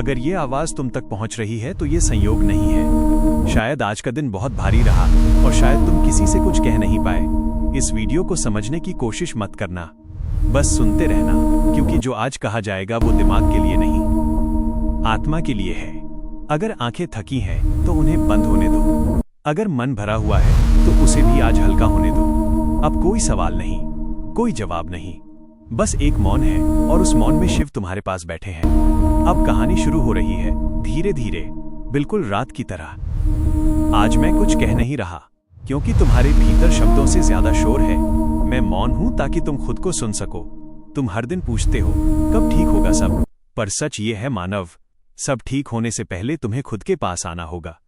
अगर ये आवाज तुम तक पहुंच रही है तो ये संयोग नहीं है। शायद आज का दिन बहुत भारी रहा और शायद तुम किसी से कुछ कह नहीं पाए। इस वीडियो को समझने की कोशिश मत करना, बस सुनते रहना, क्योंकि जो आज कहा जाएगा वो दिमाग के लिए नहीं, आत्मा के लिए है। अगर आंखें थकी हैं तो उन्हें बंद होने दो। अगर मन भरा हुआ है तो उसे भी आज हल्का होने दो। अब कोई सवाल नहीं, कोई जवाब नहीं, बस एक मौन है और उस मौन में शिव तुम्हारे पास बैठे हैं। अब कहानी शुरू हो रही है, धीरे धीरे, बिल्कुल रात की तरह। आज मैं कुछ कह नहीं रहा, क्योंकि तुम्हारे भीतर शब्दों से ज्यादा शोर है। मैं मौन हूं ताकि तुम खुद को सुन सको। तुम हर दिन पूछते हो कब ठीक होगा सब, पर सच ये है मानव, सब ठीक होने से पहले तुम्हें खुद के पास आना होगा।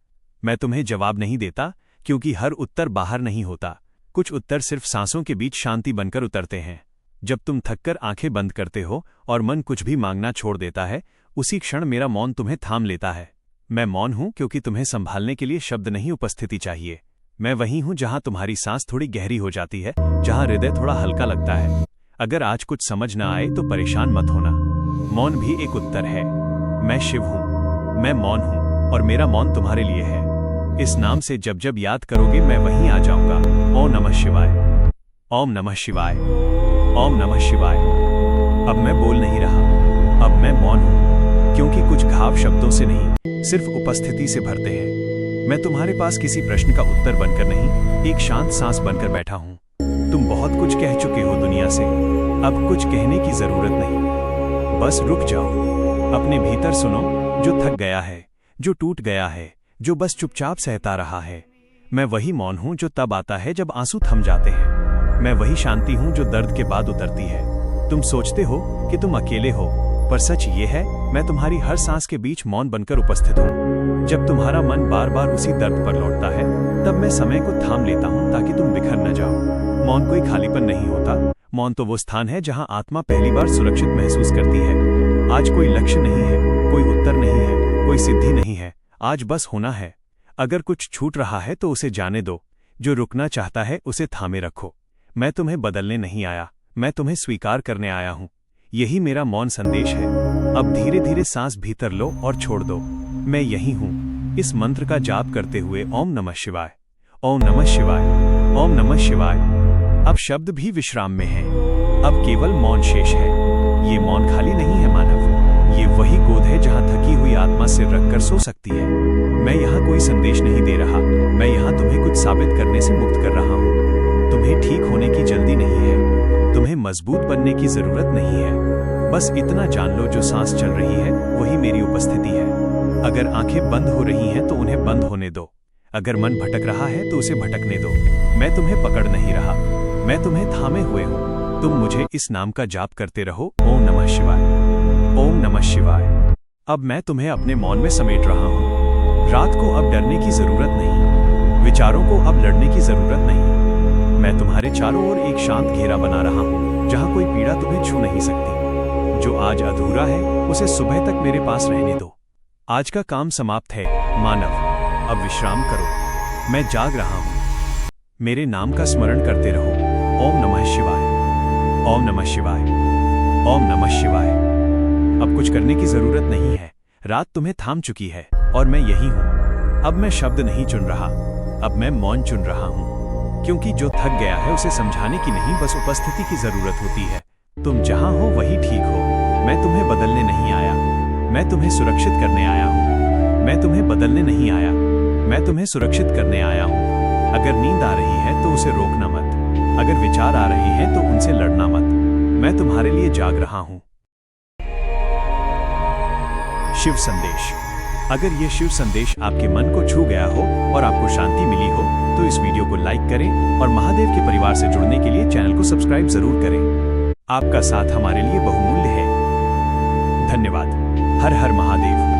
मैं तुम्हें जवाब नहीं देता, क्योंकि हर उत्तर बाहर नहीं होता। कुछ उत्तर सिर्फ सांसों के बीच शांति बनकर उतरते हैं। जब तुम थककर आंखें बंद करते हो और मन कुछ भी मांगना छोड़ देता है, उसी क्षण मेरा मौन तुम्हें थाम लेता है। मैं मौन हूं क्योंकि तुम्हें संभालने के लिए शब्द नहीं, उपस्थिति चाहिए। मैं वहीं हूं जहां तुम्हारी सांस थोड़ी गहरी हो जाती है, जहां हृदय थोड़ा हल्का लगता है। अगर आज कुछ समझ न आए तो परेशान मत होना, मौन भी एक उत्तर है। मैं शिव हूं, मैं मौन हूं और मेरा मौन तुम्हारे लिए है। इस नाम से जब जब याद करोगे मैं वहीं आ जाऊंगा। ओम नमः शिवाय, ओम नमः शिवाय, ओम नमः शिवाय। अब मैं बोल नहीं रहा, अब मैं मौन हूं, क्योंकि कुछ घाव शब्दों से नहीं, सिर्फ उपस्थिति से भरते हैं। मैं तुम्हारे पास किसी प्रश्न का उत्तर बनकर नहीं, एक शांत सांस बनकर बैठा हूं। तुम बहुत कुछ कह चुके हो दुनिया से, अब कुछ कहने की जरूरत नहीं। बस रुक जाओ, अपने भीतर सुनो, जो थक गया है, जो टूट गया है, जो बस चुपचाप सहता रहा है। मैं वही मौन हूं जो तब आता है जब आंसू थम जाते हैं। मैं वही शांति हूं जो दर्द के बाद उतरती है। तुम सोचते हो कि तुम अकेले हो, पर सच ये है, मैं तुम्हारी हर सांस के बीच मौन बनकर उपस्थित हूं। जब तुम्हारा मन बार बार उसी दर्द पर लौटता है, तब मैं समय को थाम लेता हूं ताकि तुम बिखर न जाओ। मौन कोई खालीपन नहीं होता, मौन तो वो स्थान है जहां आत्मा पहली बार सुरक्षित महसूस करती है। आज कोई लक्ष्य नहीं है, कोई उत्तर नहीं है, कोई सिद्धि नहीं है, आज बस होना है। अगर कुछ छूट रहा है तो उसे जाने दो, जो रुकना चाहता है उसे थामे रखो। मैं तुम्हें बदलने नहीं आया, मैं तुम्हें स्वीकार करने आया हूं। यही मेरा मौन संदेश है। अब धीरे धीरे सांस भीतर लो और छोड़ दो। मैं यही हूं, इस मंत्र का जाप करते हुए। ओम नमः शिवाय, ओम नमः शिवाय, ओम नमः शिवाय। अब शब्द भी विश्राम में हैं, अब केवल मौन शेष है। ये मौन खाली नहीं है मानव, ये वही गोद है जहां थकी हुई आत्मा सिर रखकर सो सकती है। मैं यहाँ कोई संदेश नहीं दे रहा, मैं यहाँ तुम्हें कुछ साबित करने से मुक्त कर रहा हूँ। तुम्हें ठीक होने की जल्दी नहीं है, तुम्हें मजबूत बनने की जरूरत नहीं है। बस इतना जान लो, जो सांस चल रही है वही मेरी उपस्थिति है। अगर आंखें बंद हो रही हैं तो उन्हें बंद होने दो। अगर मन भटक रहा है तो उसे भटकने दो। मैं तुम्हें पकड़ नहीं रहा, मैं तुम्हें थामे हुए हूँ। तुम मुझे इस नाम का जाप करते रहो। ओम नमः शिवाय, ओम नमः शिवाय। अब मैं तुम्हें अपने मौन में समेट रहा हूँ। रात को अब डरने की जरूरत नहीं, विचारों को अब लड़ने की जरूरत नहीं। मैं तुम्हारे चारों ओर एक शांत घेरा बना रहा हूँ, जहाँ कोई पीड़ा तुम्हें छू नहीं सकती। जो आज अधूरा है उसे सुबह तक मेरे पास रहने दो। आज का काम समाप्त है मानव, अब विश्राम करो। मैं जाग रहा हूँ, मेरे नाम का स्मरण करते रहो। ओम नमः शिवाय, ओम नमः शिवाय, ओम नमः शिवाय। अब कुछ करने की जरूरत नहीं है, रात तुम्हें थाम चुकी है और मैं यही हूं। अब मैं शब्द नहीं चुन रहा, अब मैं मौन चुन रहा हूं, क्योंकि जो थक गया है उसे समझाने की नहीं, बस उपस्थिति की जरूरत होती है। तुम जहां हो वही ठीक हो। मैं तुम्हें बदलने नहीं आया, मैं तुम्हें सुरक्षित करने आया हूं। मैं तुम्हें बदलने नहीं आया, मैं तुम्हें सुरक्षित करने आया हूं। अगर नींद आ रही है तो उसे रोकना मत, अगर विचार आ रहे हैं तो उनसे लड़ना मत। मैं तुम्हारे लिए जाग रहा हूं। शिव संदेश। अगर ये शिव संदेश आपके मन को छू गया हो और आपको शांति मिली हो तो इस वीडियो को लाइक करें और महादेव के परिवार से जुड़ने के लिए चैनल को सब्सक्राइब जरूर करें। आपका साथ हमारे लिए बहुमूल्य है। धन्यवाद। हर हर महादेव।